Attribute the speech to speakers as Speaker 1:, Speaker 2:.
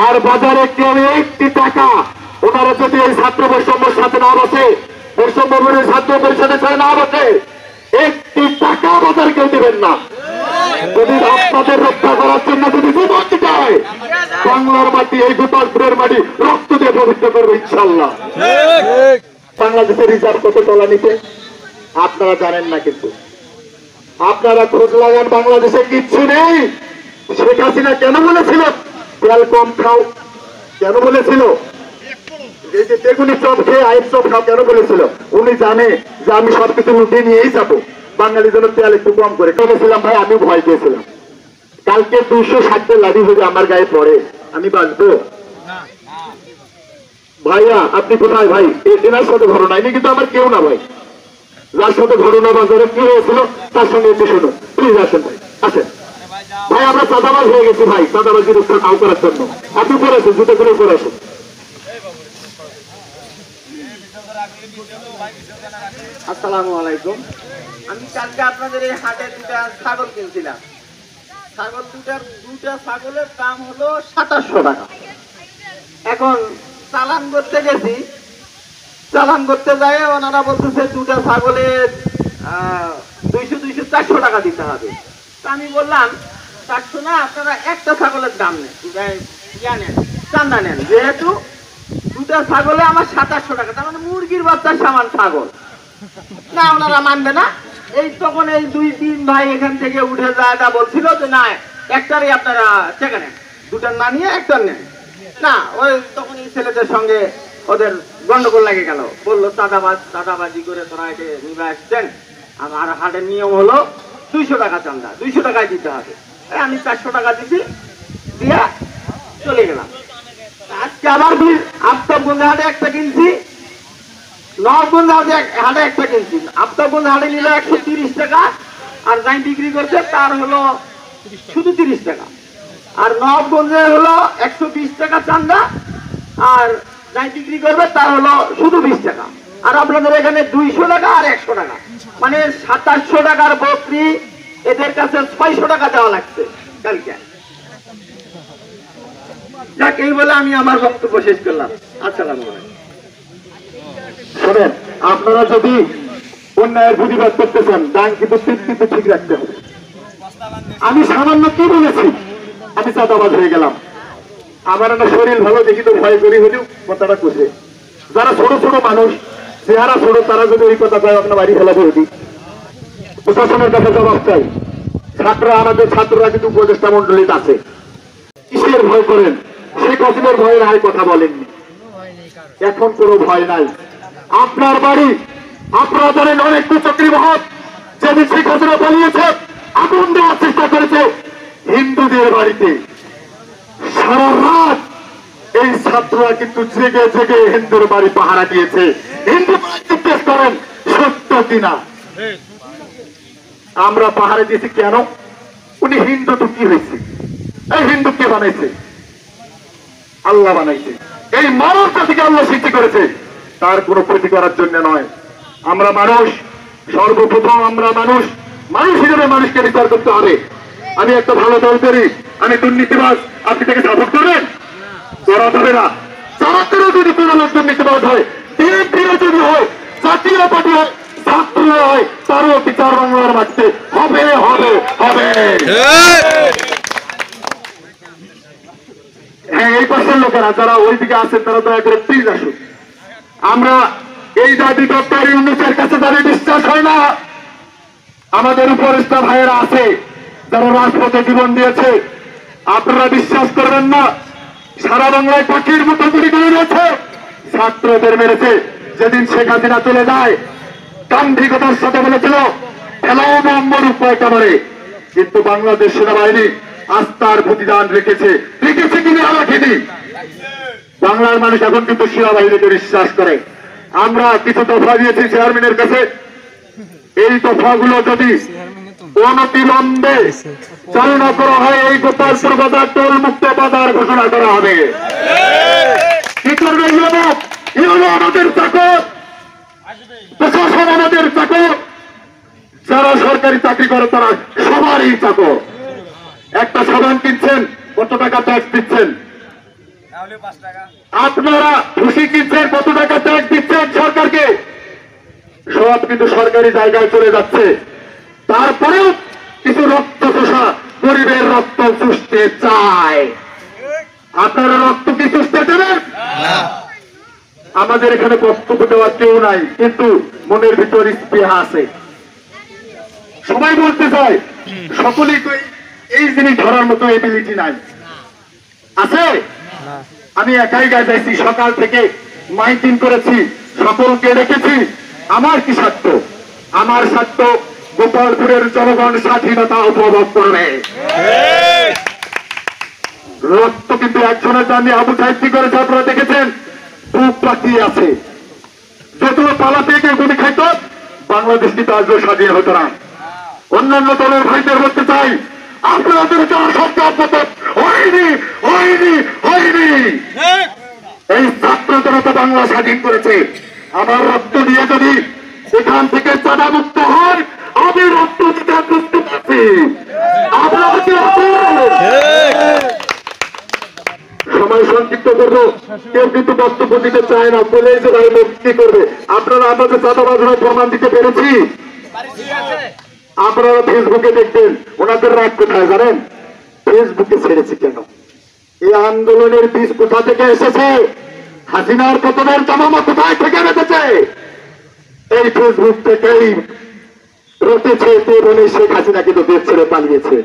Speaker 1: আর বাজারে কেউ একটি টাকা ওনারা যদি এই ছাত্র বৈষম্যের সাথে না বসে, বৈষম্য ছাত্র পরিষদের সাথে না বসে, একটি টাকা বাজার কেউ দেবেন না। যদি আপনাদের রক্ষা করার জন্য যদি জীবন দিতে হয়, বাংলার মাটি এই গোপালপুরের মাটি রক্ত দিয়ে পবিত্র করবে ইনশাল্লাহ। বাংলাদেশের রিজার্ভ কত ডলার নিতে আপনারা জানেন না, কিন্তু আপনারা খোঁজ লাগান, বাংলাদেশে কিচ্ছু নেই। শেখ হাসিনা কেন বলেছিল তেল কম খাও, কেন বলেছিল এই যে বেগুনি চপ খেয়ে আইস চপ খাও কেন বলেছিল? উনি জানে যে আমি সবকিছু লুটিয়ে নিয়েই যাবো, বাঙালির জন্য তেল একটু কম করে বলেছিলাম। ভাই আমি ভয় পেয়েছিলাম, কালকে 260 লাঠি যদি আমার গায়ে পড়ে আমি বাঁচবো? ভাইয়া আপনি কোথায় ভাই? এনার সাথে ঘটনা, ইনি কিন্তু আমার কেউ না ভাই। যার সাথে ঘটনা বাজারে কি হয়েছিল তার সঙ্গে একটু শুনুন প্লিজ। আসেন ভাই, আসেন ভাই। আমরা চাঁদাবাজ হয়ে গেছি ভাই, চাঁদাবাজি রক্ষা কাউ করার জন্য। আপনি করে আসেন, জুতো করে করে আসেন।
Speaker 2: আসসালামু আলাইকুম। আমি কালকে আপনাদের এই হাটে দুটা ছাগল কিনছিলাম। দুটা ছাগলের দাম হলো 2700 টাকা। এখন চালান করতে গেছি, চালান করতে যায় ওনারা বলতেছে দুটা ছাগলের 200-400 টাকা দিতে হবে। তা আমি বললাম 400 না, আপনারা একটা ছাগলের দাম নেন, চান্দা নেন, যেহেতু দুটা ছাগলে আমার 2700 টাকা, তার মানে মুরগির বাচ্চার সামান ছাগল না। ওনারা মানবে না। এই তখন এই 2-3 ভাই এখান থেকে উঠে যায়, বলছিল যে না একটারই আপনারা চেকে নেন, দুটার না নিয়ে একটার নেন না। ওই তখন এই ছেলেদের সঙ্গে ওদের গন্ডগোল লাগে গেল, বললো চাঁদাবাজি করে তোরা একে নিবে আসছেন। আমার হাটের নিয়ম হলো 200 টাকা চান্দা, 200 টাকায় দিতে হবে। আমি 400 টাকা দিছি, দিয়া চলে গেলাম। আজকে আবার আফতাবগঞ্জ হাটে একটা কিনছি, নবগঞ্জ হাটে একটা কিনছি। আফতাবগঞ্জ হাটে নিল 130 টাকা, আর যাই বিক্রি করছে তার হলো শুধু 30 টাকা। আর নবগঞ্জে হলো 120 টাকা চান্দা, আর যাই বিক্রি করবে তার হলো শুধু 20 টাকা। আর আপনাদের এখানে 200 টাকা আর 100 টাকা, মানে 2700 টাকার বকরি এদের কাছে 600 টাকা দেওয়া লাগছে কালকে। যাক, এই বলে আমি আমার বক্তব্য শেষ করলাম। আসসালামু আলাইকুম।
Speaker 1: শোনেন, আপনারা যদি অন্যায়ের প্রতিবাদ করতে চান, দান কিন্তু ঠিক রাখতে হবে। আমি সামান্য কি বলেছি, আমি চাঁদাবাজ হয়ে গেলাম। আমার একটা শরীর ভালো দেখি তো ভয় করি হলেও কথাটা করছে। যারা ছোট ছোট মানুষ, চেহারা ছোট, তারা যদি ওই কথা কয় আপনার বাড়ি ফেলা করে দিই, প্রশাসনের কাছে জবাব চাই। আমাদের ছাত্ররা কিন্তু উপদেষ্টা মন্ডলীতে আছে। কিসের ভয় করেন? শেখ হাসিনার ভয়ের আর কথা বলেননি, এখন কোনো ভয় নাই। আপনার বাড়ি আপনারা জানেন, অনেক কুচক্রী মহৎ যেদিন শেখ হাসিনা পালিয়েছে আগুন দেওয়ার চেষ্টা করেছে হিন্দুদের বাড়িতে। সারা রাত এই ছাত্ররা কিন্তু জেগে জেগে হিন্দুর বাড়ি পাহারা দিয়েছে। হিন্দু জিজ্ঞেস করেন সত্য কিনা। আমরা পাহারা দিয়েছি কেন? উনি হিন্দু তো কি হয়েছে? এই হিন্দু কে বানাইছে? আল্লাহ বানাইছে। এই মানব জাতিকে আল্লাহ সৃষ্টি করেছে, তার কোনো ক্ষতি করার জন্য নয়। আমরা মানুষ, সর্বপ্রথম আমরা মানুষ, মানুষ হিসেবে মানুষকে বিচার করতে হবে। আমি একটা ভালো দল করি, আমি দুর্নীতিবাজ, আপনি তাকে সাপোর্ট করবেন? করা যাবে না। তাড়াতাড়ি যদি কোনো লোক দুর্নীতিবাজ হয়, বিএনপিও যদি হয়, জাতীয় পার্টি হয়, ছাত্র হয়, তারও বিচার বাংলার মাটিতে হবে হবে হবে। হ্যাঁ, এই পাশের লোকেরা যারা ওইদিকে আছেন তারা দয়া করে প্লিজ আসুন। আমরা এই দাবি ডক্টর ইউনূসের কাছে দাবি বিশ্বাস হয় না। আমাদের উপদেষ্টা ভাইয়েরা আছে যারা রাজপথে জীবন দিয়েছে, আপনারা বিশ্বাস করবেন না। সারা বাংলায় পাখির মতো গুলি করে রয়েছে, ছাত্রদের মেরেছে। যেদিন শেখ হাসিনা চলে যায়, গাম্ভীর্যতার সাথে বলেছিল ফেলাও নম্বর উপায় কামড়ে, কিন্তু বাংলাদেশ সেনাবাহিনী আস্থার প্রতিদান রেখেছে কিনে রাখেনি। বাংলার মানুষ এখন কিন্তু সেনাবাহিনীকে বিশ্বাস করে। আমরা কিছু দফা দিয়েছি চেয়ারম্যানের কাছে, এই দফাগুলো যদি অনতিবিলম্বে চালনা করা হয়, এই গোপালপুর বাজার টোল মুক্ত বাজার ঘোষণা করা হবে। কি করবে আমাদের চাকর, প্রশাসন আমাদের চাকর, যারা সরকারি চাকরি করে তারা সবারই চাকর। একটা সাবান কিনছেন, কত টাকা ট্যাক্স দিচ্ছেন? আপনারা খুশি কিনছেন, কত টাকা ট্যাক্স দিচ্ছেন সরকারকে, সব কিন্তু সরকারি জায়গায় চলে যাচ্ছে। তারপরেও কিছু রক্ত চোষা গরিবের রক্ত চুষতে চায়। আপনারা রক্ত কি চুষতে দেবেন? আমাদের এখানে বক্তব্য দেওয়ার কেউ নাই, কিন্তু মনের ভিতর স্পৃহা আছে। সবাই বলতে চায়, সকলেই তো এই জিনিস ধরার মতো এবিলিটি নাই। আছে? আমি একাই গাইছি, সকাল থেকে মাইকিং করেছি, সকলকে রেখেছি। আমার কি স্বার্থ? আমার স্বার্থ গোপালপুরের জনগণ স্বাধীনতা উপভোগ করবে। রক্ত কিন্তু একজনের জন্য আবু সাহিদ কি করেছে আপনারা দেখেছেন, বুক পাকিয়ে আছে। যত পালাতে গিয়ে গুলি খাইত, বাংলাদেশ কিন্তু আজও স্বাধীন হতো না। অন্যান্য দলের ভাইদের বলতে চাই, আপনাদের যারা শব্দ হয়নি হয়নি হয়নি। এই ছাত্র জনতা বাংলা স্বাধীন করেছে। আমার রক্ত দিয়ে যদি এখান থেকে চাঁদা মুক্ত হয়, আমি রক্ত দিতে বুঝতে পারছি। আপনারা কি সময় সংক্ষিপ্ত করবো, কেউ কিন্তু বক্তব্য দিতে চায় না, বলে যে ভাই মুক্তি করবে। আপনারা আমাদের চাঁদাবাজরা প্রমাণ দিতে পেরেছি। আপনারা ফেসবুকে দেখবেন ওনাদের রাগ কোথায় জানেন? ফেসবুকে ছেড়েছে কেন? এই আন্দোলনের বীজ কোথা থেকে এসেছে? হাসিনার পতনের জামামা কোথায় থেকে বেঁধেছে? এই ফেসবুক থেকেই রটেছে। বলে শেখ হাসিনা কিন্তু দেশ ছেড়ে পালিয়েছে।